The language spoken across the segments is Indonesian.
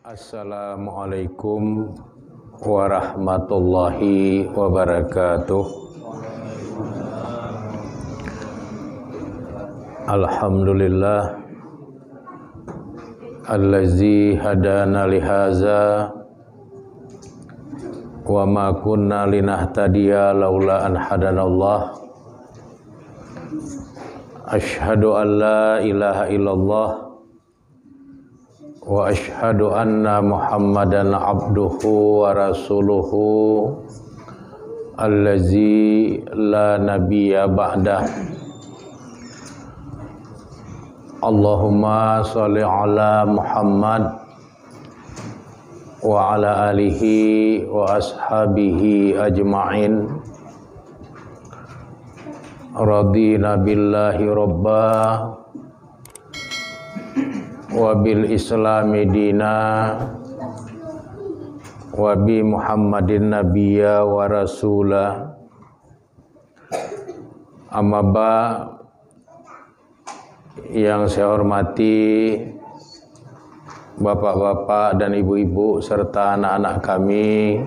Assalamualaikum warahmatullahi wabarakatuh. Alhamdulillah allazi hadana lihaza wa ma kunna linahtadiya laula an hadanallah. Asyhadu an la ilaha illallah wa asyhadu anna Muhammadan abduhu wa rasuluhu allazi la nabiyya ba'dah. Allahumma sholli ala Muhammad wa ala alihi wa ashabihi ajma'in. Radina billahi rabbah wa bil islami dina wa bi Muhammadin nabiyya wa rasula. Amma ba, yang saya hormati bapak-bapak dan ibu-ibu serta anak-anak kami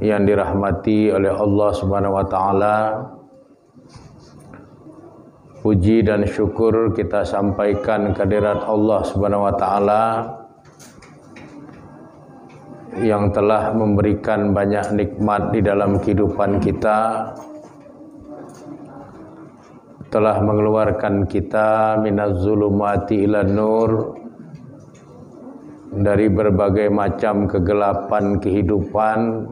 yang dirahmati oleh Allah Subhanahu wa taala. Puji dan syukur kita sampaikan kehadirat Allah Subhanahu wa taala yang telah memberikan banyak nikmat di dalam kehidupan kita, telah mengeluarkan kita minaz zulumati ilan nur, dari berbagai macam kegelapan kehidupan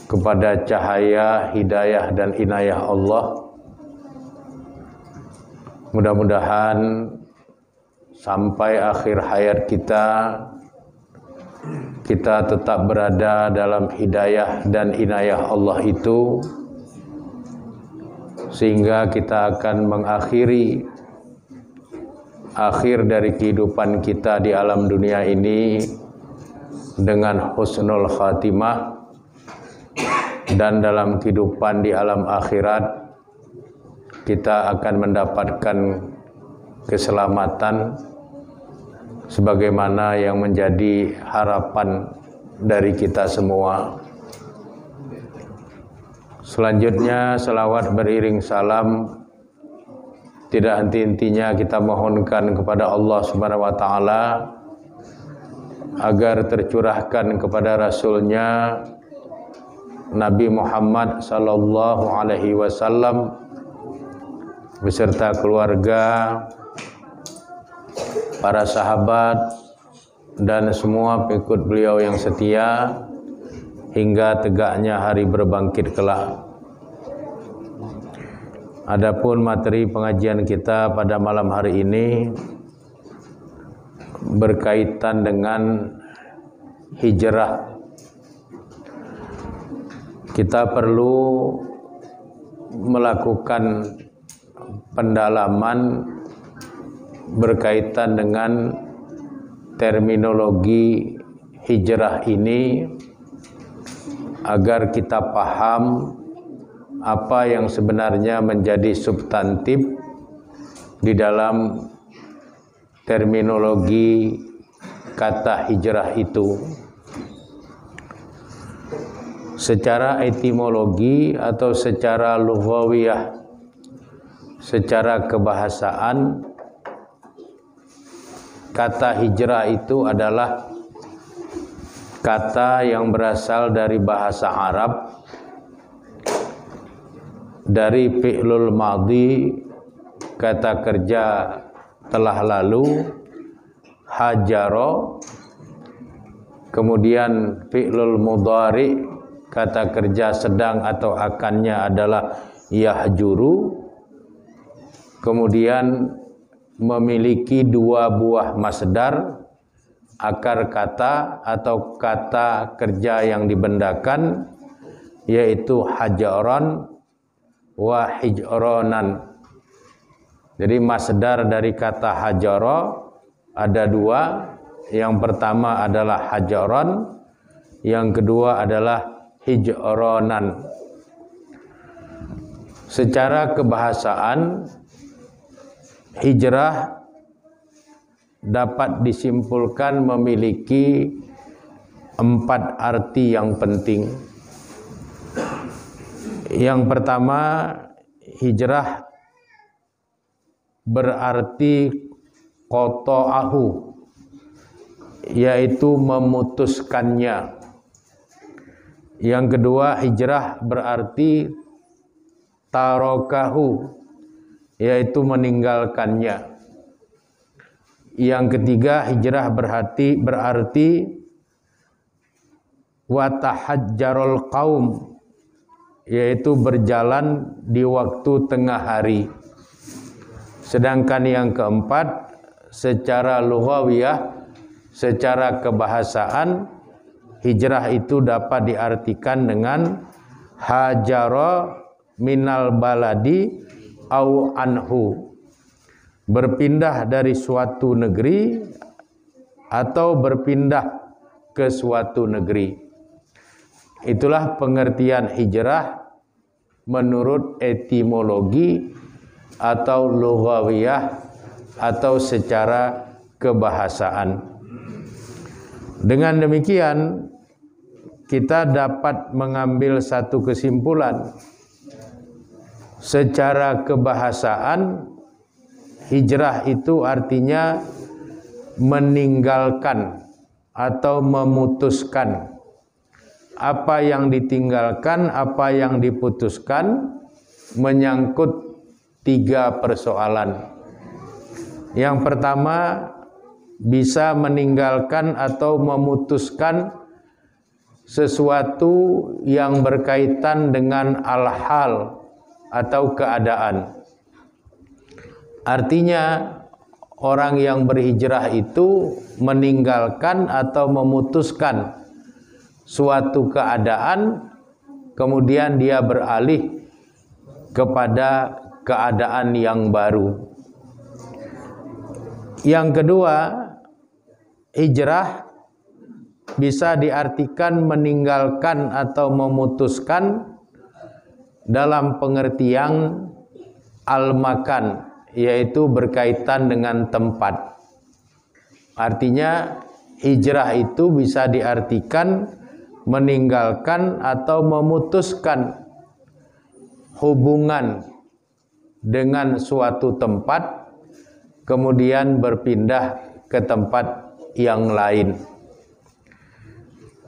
kepada cahaya, hidayah dan inayah Allah. Mudah-mudahan sampai akhir hayat kita tetap berada dalam hidayah dan inayah Allah itu, sehingga kita akan mengakhiri akhir dari kehidupan kita di alam dunia ini dengan husnul khatimah, dan dalam kehidupan di alam akhirat kita akan mendapatkan keselamatan sebagaimana yang menjadi harapan dari kita semua. Selanjutnya, selawat beriring salam tidak henti-hentinya kita mohonkan kepada Allah Subhanahu wa taala agar tercurahkan kepada Rasulnya Nabi Muhammad sallallahu alaihi wasallam beserta keluarga, para sahabat dan semua pengikut beliau yang setia hingga tegaknya hari berbangkit kelak. Adapun materi pengajian kita pada malam hari ini berkaitan dengan hijrah. Kita perlu melakukan pendalaman berkaitan dengan terminologi hijrah ini agar kita paham apa yang sebenarnya menjadi substantif di dalam terminologi kata hijrah itu. Secara etimologi atau secara lughawiyah, secara kebahasaan, kata hijrah itu adalah kata yang berasal dari bahasa Arab, dari fi'lul madhi, kata kerja telah lalu, hajaro, kemudian fi'lul mudhari, kata kerja sedang atau akannya adalah yahjuru, kemudian memiliki dua buah masdar, akar kata atau kata kerja yang dibendakan, yaitu hajaron wa hijronan. Jadi masdar dari kata hajaro ada dua. Yang pertama adalah hajaron, yang kedua adalah hijronan. Secara kebahasaan, hijrah dapat disimpulkan memiliki 4 arti yang penting. Yang pertama, hijrah berarti qata'ahu, yaitu memutuskannya. Yang kedua, hijrah berarti tarakahu, yaitu meninggalkannya. Yang ketiga, hijrah berarti watahajjarul qaum, yaitu berjalan di waktu tengah hari. Sedangkan yang keempat, secara lughawiyah, secara kebahasaan, hijrah itu dapat diartikan dengan hajara minal baladi au anhu, berpindah dari suatu negeri atau berpindah ke suatu negeri. Itulah pengertian hijrah menurut etimologi atau lughawiyah atau secara kebahasaan. Dengan demikian, kita dapat mengambil satu kesimpulan. Secara kebahasaan, hijrah itu artinya meninggalkan atau memutuskan. Apa yang ditinggalkan, apa yang diputuskan menyangkut 3 persoalan. Yang pertama, bisa meninggalkan atau memutuskan sesuatu yang berkaitan dengan al-hal atau keadaan. Artinya, orang yang berhijrah itu meninggalkan atau memutuskan suatu keadaan, kemudian dia beralih kepada keadaan yang baru. Yang kedua, hijrah bisa diartikan meninggalkan atau memutuskan dalam pengertian al-makan, yaitu berkaitan dengan tempat. Artinya hijrah itu bisa diartikan meninggalkan atau memutuskan hubungan dengan suatu tempat, kemudian berpindah ke tempat yang lain.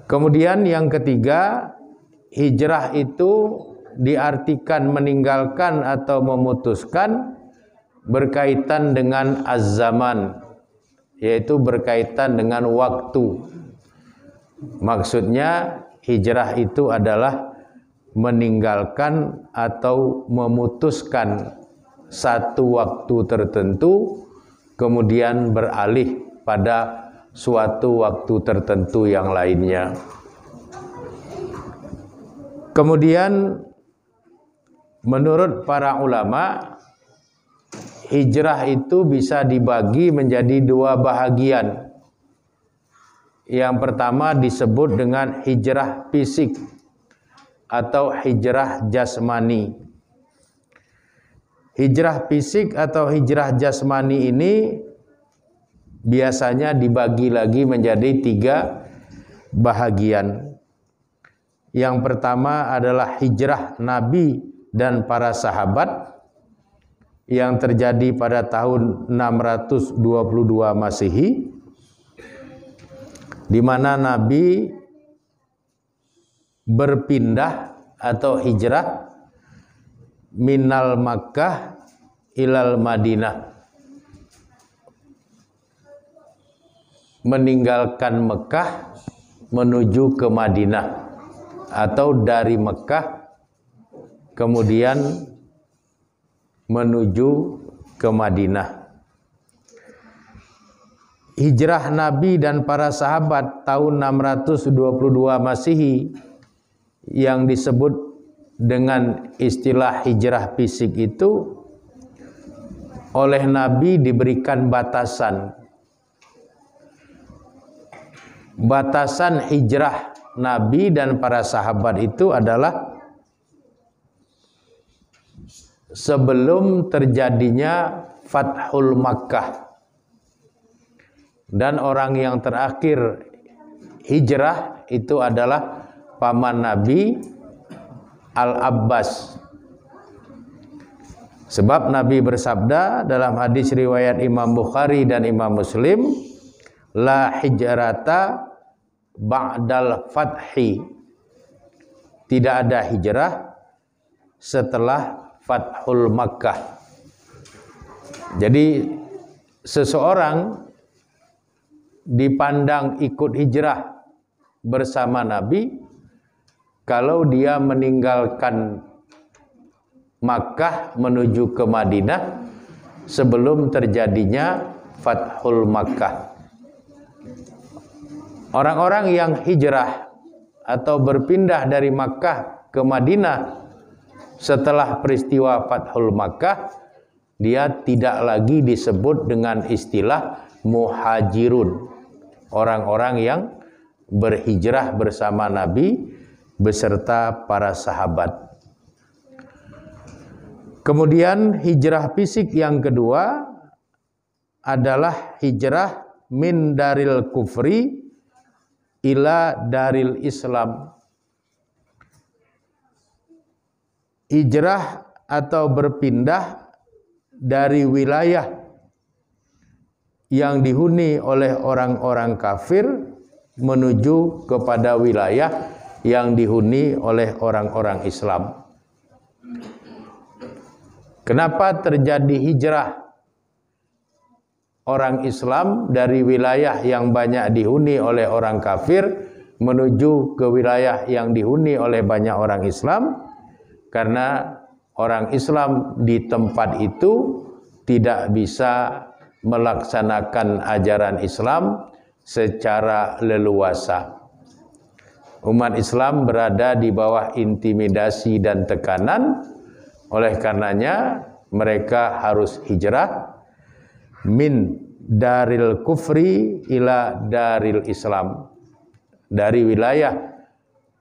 Kemudian yang ketiga, hijrah itu diartikan meninggalkan atau memutuskan berkaitan dengan az-zaman, yaitu berkaitan dengan waktu. Maksudnya hijrah itu adalah meninggalkan atau memutuskan satu waktu tertentu, kemudian beralih pada suatu waktu tertentu yang lainnya. Kemudian menurut para ulama, hijrah itu bisa dibagi menjadi 2 bahagian. Yang pertama disebut dengan hijrah fisik atau hijrah jasmani. Hijrah fisik atau hijrah jasmani ini biasanya dibagi lagi menjadi 3 bahagian. Yang pertama adalah hijrah Nabi dan para sahabat yang terjadi pada tahun 622 Masehi, di mana Nabi berpindah atau hijrah minal Makkah ilal Madinah, meninggalkan Mekah menuju ke Madinah, atau dari Mekah kemudian menuju ke Madinah. Hijrah Nabi dan para sahabat tahun 622 Masehi yang disebut dengan istilah hijrah fisik itu, oleh Nabi diberikan batasan. Batasan hijrah Nabi dan para sahabat itu adalah sebelum terjadinya Fathul Makkah. Dan orang yang terakhir hijrah itu adalah paman Nabi Al-Abbas. Sebab Nabi bersabda dalam hadis riwayat Imam Bukhari dan Imam Muslim, la hijrata ba'dal fathi. Tidak ada hijrah setelah Fathul Makkah. Jadi seseorang dipandang ikut hijrah bersama Nabi kalau dia meninggalkan Makkah menuju ke Madinah sebelum terjadinya Fathul Makkah. Orang-orang yang hijrah atau berpindah dari Makkah ke Madinah setelah peristiwa Fathul Makkah, dia tidak lagi disebut dengan istilah muhajirun, orang-orang yang berhijrah bersama Nabi beserta para sahabat. Kemudian hijrah fisik yang kedua adalah hijrah min daril kufri ila daril Islam. Hijrah atau berpindah dari wilayah yang dihuni oleh orang-orang kafir menuju kepada wilayah yang dihuni oleh orang-orang Islam. Kenapa terjadi hijrah orang Islam dari wilayah yang banyak dihuni oleh orang kafir menuju ke wilayah yang dihuni oleh banyak orang Islam? Karena orang Islam di tempat itu tidak bisa melaksanakan ajaran Islam secara leluasa. Umat Islam berada di bawah intimidasi dan tekanan. Oleh karenanya mereka harus hijrah min daril kufri ila daril Islam, dari wilayah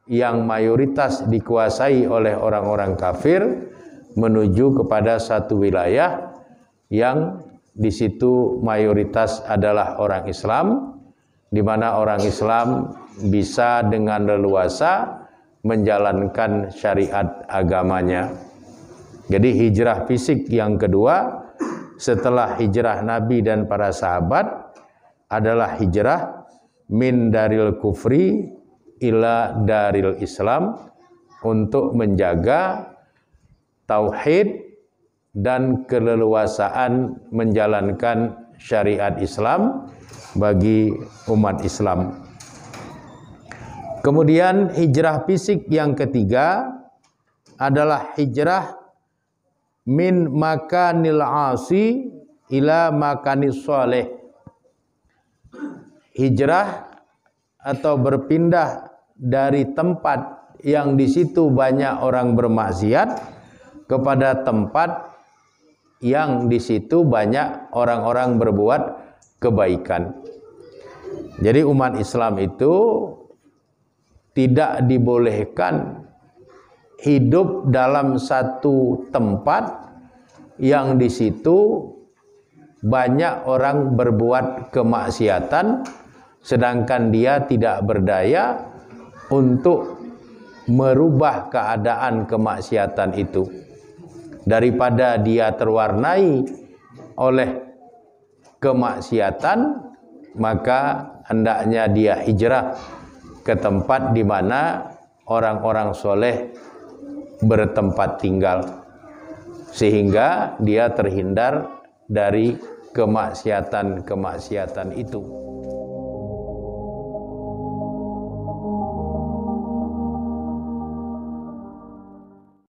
yang mayoritas dikuasai oleh orang-orang kafir menuju kepada satu wilayah yang di situ mayoritas adalah orang Islam, di mana orang Islam bisa dengan leluasa menjalankan syariat agamanya. Jadi hijrah fisik yang kedua setelah hijrah Nabi dan para sahabat adalah hijrah min daril kufri ila daril Islam, untuk menjaga tauhid dan keleluasaan menjalankan syariat Islam bagi umat Islam. Kemudian hijrah fisik yang ketiga adalah hijrah min makanil asi ila makanis soleh. Hijrah atau berpindah dari tempat yang di situ banyak orang bermaksiat kepada tempat yang di situ banyak orang-orang berbuat kebaikan. Jadi umat Islam itu tidak dibolehkan hidup dalam satu tempat yang di situ banyak orang berbuat kemaksiatan, sedangkan dia tidak berdaya untuk merubah keadaan kemaksiatan itu. Daripada dia terwarnai oleh kemaksiatan, maka hendaknya dia hijrah ke tempat di mana orang-orang soleh bertempat tinggal, sehingga dia terhindar dari kemaksiatan-kemaksiatan itu.